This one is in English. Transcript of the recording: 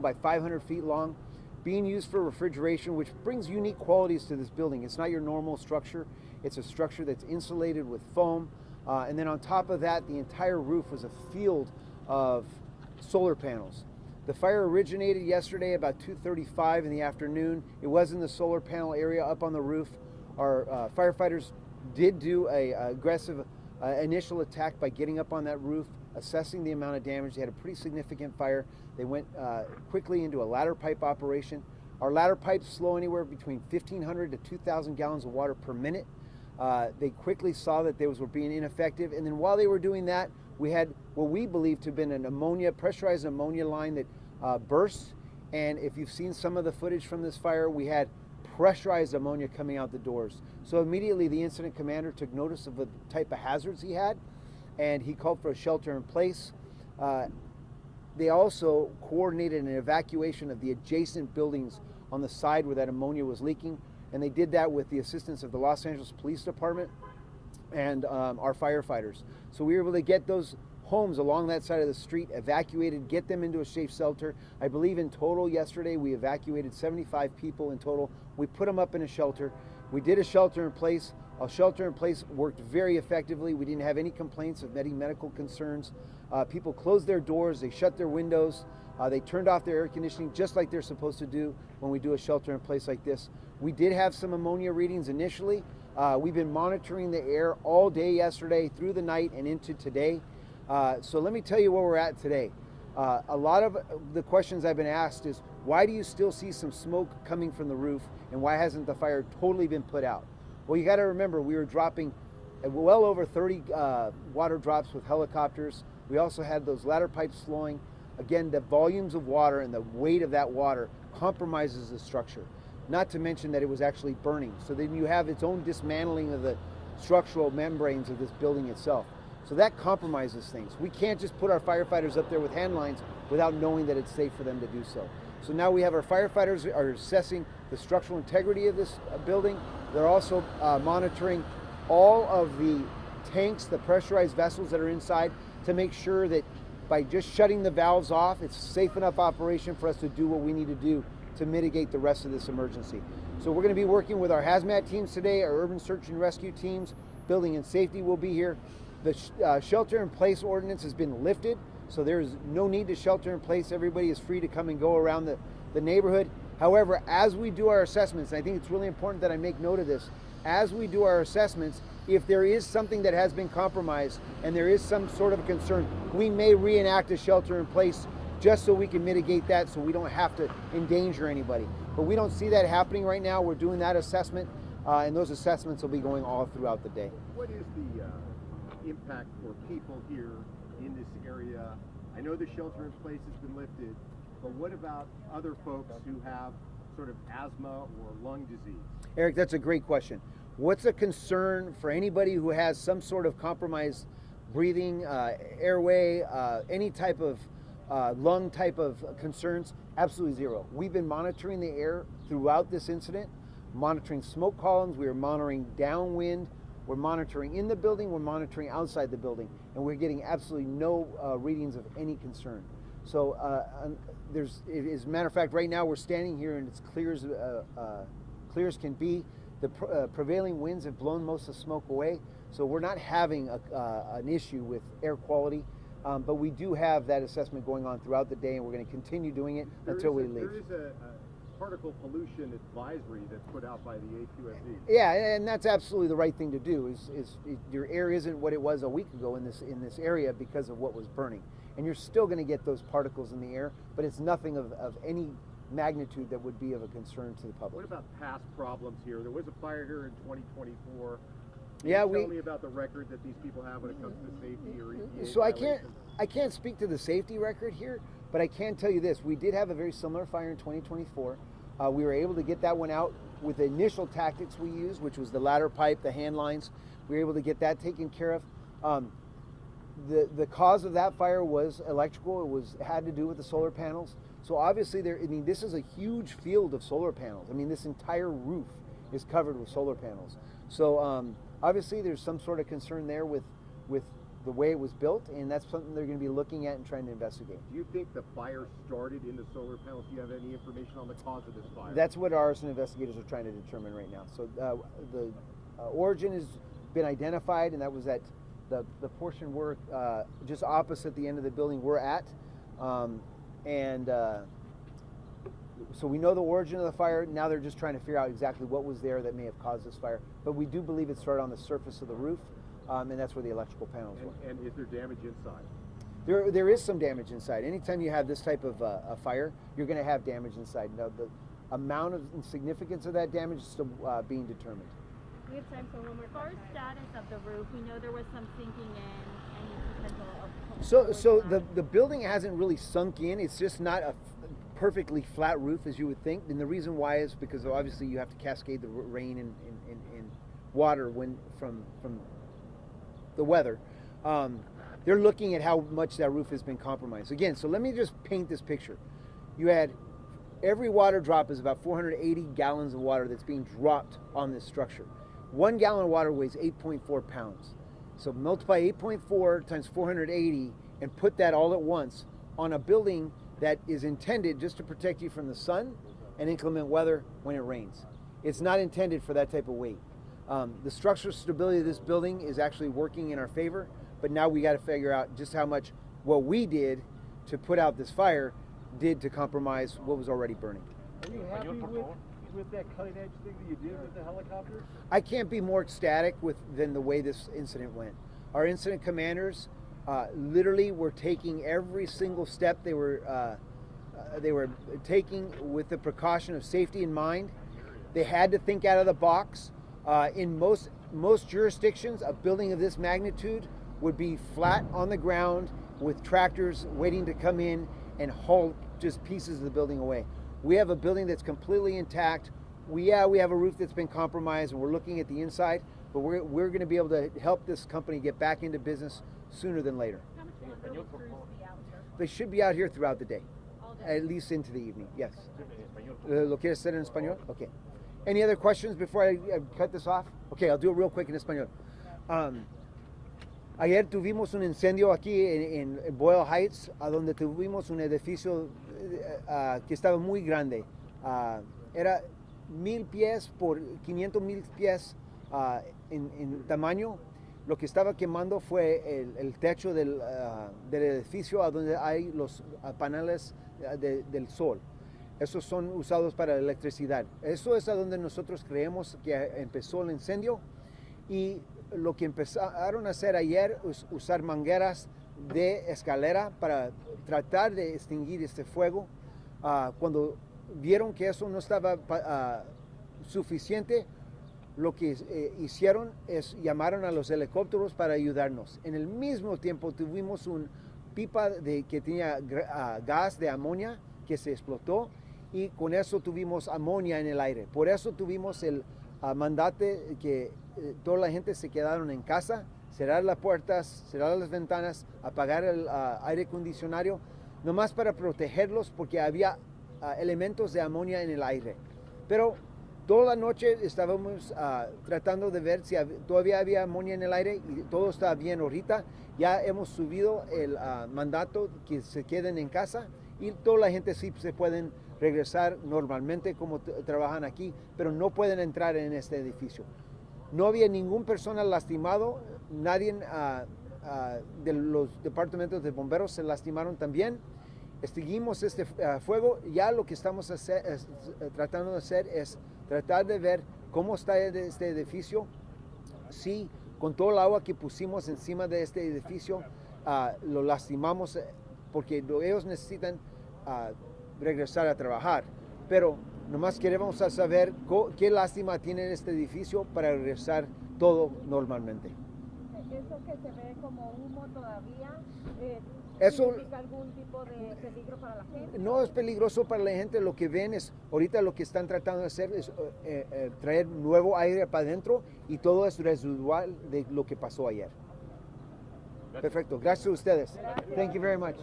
by 500 feet long, being used for refrigeration, which brings unique qualities to this building. It's not your normal structure. It's a structure that's insulated with foam. And then on top of that, the entire roof was a field of solar panels. The fire originated yesterday about 2:35 in the afternoon. It was in the solar panel area up on the roof. Our firefighters did do a aggressive initial attack by getting up on that roof, assessing the amount of damage. They had a pretty significant fire. They went quickly into a ladder pipe operation. Our ladder pipes flow anywhere between 1,500 to 2,000 gallons of water per minute. They quickly saw that those were being ineffective, and then while they were doing that, we had what we believe to have been an pressurized ammonia line that burst. And if you've seen some of the footage from this fire, we had pressurized ammonia coming out the doors. So immediately the incident commander took notice of the type of hazards he had, and he called for a shelter in place. They also coordinated an evacuation of the adjacent buildings on the side where that ammonia was leaking, and they did that with the assistance of the Los Angeles Police Department and our firefighters. So we were able to get those homes along that side of the street evacuated, get them into a safe shelter. I believe in total yesterday we evacuated 75 people in total. We put them up in a shelter. We did a shelter in place. A shelter in place worked very effectively. We didn't have any complaints of any medical concerns. People closed their doors, they shut their windows, they turned off their air conditioning just like they're supposed to do when we do a shelter in place like this. We did have some ammonia readings initially. We've been monitoring the air all day yesterday, through the night, and into today. So let me tell you where we're at today. A lot of the questions I've been asked is, why do you still see some smoke coming from the roof, and why hasn't the fire totally been put out? Well, you got to remember, we were dropping well over 30 water drops with helicopters. We also had those ladder pipes flowing. Again, the volumes of water and the weight of that water compromises the structure. Not to mention that it was actually burning. So then you have its own dismantling of the structural membranes of this building itself. So that compromises things. We can't just put our firefighters up there with hand lines without knowing that it's safe for them to do so. So now we have our firefighters are assessing the structural integrity of this building. They're also monitoring all of the tanks, the pressurized vessels that are inside, to make sure that by just shutting the valves off, it's a safe enough operation for us to do what we need to do to mitigate the rest of this emergency. So we're going to be working with our hazmat teams today, our urban search and rescue teams. Building and safety will be here. The shelter in place ordinance has been lifted, so there's no need to shelter in place. Everybody is free to come and go around the neighborhood. However, as we do our assessments, and I think it's really important that I make note of this, as we do our assessments, if there is something that has been compromised and there is some sort of concern, we may reenact a shelter in place just so we can mitigate that, so we don't have to endanger anybody. But we don't see that happening right now. We're doing that assessment, and those assessments will be going all throughout the day. What is the impact for people here in this area? I know the shelter in place has been lifted, but what about other folks who have sort of asthma or lung disease? Eric, that's a great question. What's a concern for anybody who has some sort of compromised breathing, airway, any type of lung type of concerns? Absolutely zero. We've been monitoring the air throughout this incident, monitoring smoke columns, we are monitoring downwind, we're monitoring in the building, we're monitoring outside the building, and we're getting absolutely no readings of any concern. So as a matter of fact, right now we're standing here and it's clear as can be. The prevailing winds have blown most of the smoke away, so we're not having an issue with air quality. But we do have that assessment going on throughout the day, and we're going to continue doing it until we leave. There is a particle pollution advisory that's put out by the AQSD. Yeah, and that's absolutely the right thing to do. Is your air isn't what it was a week ago in this area because of what was burning, and you're still going to get those particles in the air, but it's nothing of any magnitude that would be of a concern to the public. What about past problems here? There was a fire here in 2024. Yeah, tell me about the record that these people have when it comes to safety or EPA. So I can't speak to the safety record here, but I can tell you this: we did have a very similar fire in 2024. We were able to get that one out with the initial tactics we used, which was the ladder pipe, the hand lines. We were able to get that taken care of. The cause of that fire was electrical. It had to do with the solar panels. So obviously, this is a huge field of solar panels. I mean, this entire roof is covered with solar panels. So obviously, there's some sort of concern there with the way it was built, and that's something they're going to be looking at and trying to investigate. Do you think the fire started in the solar panels? Do you have any information on the cause of this fire? That's what our arson investigators are trying to determine right now. So the origin has been identified, and that was at the portion we're just opposite the end of the building we're at. So we know the origin of the fire. Now they're just trying to figure out exactly what was there that may have caused this fire. But we do believe it started on the surface of the roof, and that's where the electrical panels were. And is there damage inside? There is some damage inside. Anytime you have this type of a fire, you're going to have damage inside. Now, the amount of significance of that damage is still being determined. We have time for one more. As far as status of the roof, we know there was some sinking in, any potential of... So the building hasn't really sunk in. It's just not a perfectly flat roof as you would think. And the reason why is because obviously you have to cascade the rain and water from the weather. They're looking at how much that roof has been compromised. Again, so let me just paint this picture. You had every water drop is about 480 gallons of water that's being dropped on this structure. 1 gallon of water weighs 8.4 pounds. So multiply 8.4 times 480 and put that all at once on a building that is intended just to protect you from the sun and inclement weather when it rains. It's not intended for that type of weight. The structural stability of this building is actually working in our favor, but now we got to figure out just how much what we did to put out this fire did to compromise what was already burning. Are you happy with that cutting edge thing that you did with the helicopter? I can't be more ecstatic than the way this incident went. Our incident commanders literally were taking every single step they were taking with the precaution of safety in mind. They had to think out of the box. In most jurisdictions, a building of this magnitude would be flat on the ground with tractors waiting to come in and haul just pieces of the building away. We have a building that's completely intact. We have a roof that's been compromised, and we're looking at the inside, but we're going to be able to help this company get back into business sooner than later. How much longer will crews be out here? They should be out here throughout the day, All day? at least into the evening, yes. ¿Lo quieres hacer en español? Okay. Any other questions before I cut this off? Okay, I'll do it real quick in español. Ayer tuvimos un incendio aquí en Boyle Heights, a donde tuvimos un edificio que estaba muy grande. Era 1,000 pies por 500,000 pies en tamaño. Lo que estaba quemando fue el techo del edificio, a donde hay los paneles del sol. Esos son usados para electricidad. Eso es a donde nosotros creemos que empezó el incendio, y lo que empezaron a hacer ayer es usar mangueras de escalera para tratar de extinguir este fuego. Cuando vieron que eso no estaba suficiente, lo que hicieron es llamaron a los helicópteros para ayudarnos. En el mismo tiempo tuvimos un pipa que tenía gas de amonía que se explotó, y con eso tuvimos amonía en el aire. Por eso tuvimos el mandate que toda la gente se quedaron en casa, cerrar las puertas, cerrar las ventanas, apagar el aire acondicionado, nomás para protegerlos, porque había elementos de amonía en el aire. Pero toda la noche estábamos tratando de ver si todavía había amonía en el aire, y todo está bien ahorita. Ya hemos subido el mandato que se queden en casa, y toda la gente sí se pueden regresar normalmente como trabajan aquí, pero no pueden entrar en este edificio. No había ninguna persona lastimado, nadie de los departamentos de bomberos se lastimaron también. Extinguimos este fuego. Ya lo que estamos tratando de hacer es tratar de ver cómo está este edificio. Si con todo el agua que pusimos encima de este edificio lo lastimamos, porque ellos necesitan regresar a trabajar, pero nomás queremos saber qué lástima tiene este edificio para regresar todo normalmente. Eso que se ve como humo todavía, Eso ¿significa algún tipo de peligro para la gente? no es peligroso para la gente. Lo que ven es, ahorita lo que están tratando de hacer es traer nuevo aire para adentro, y todo es residual de lo que pasó ayer. Perfecto, gracias a ustedes. Thank you very much.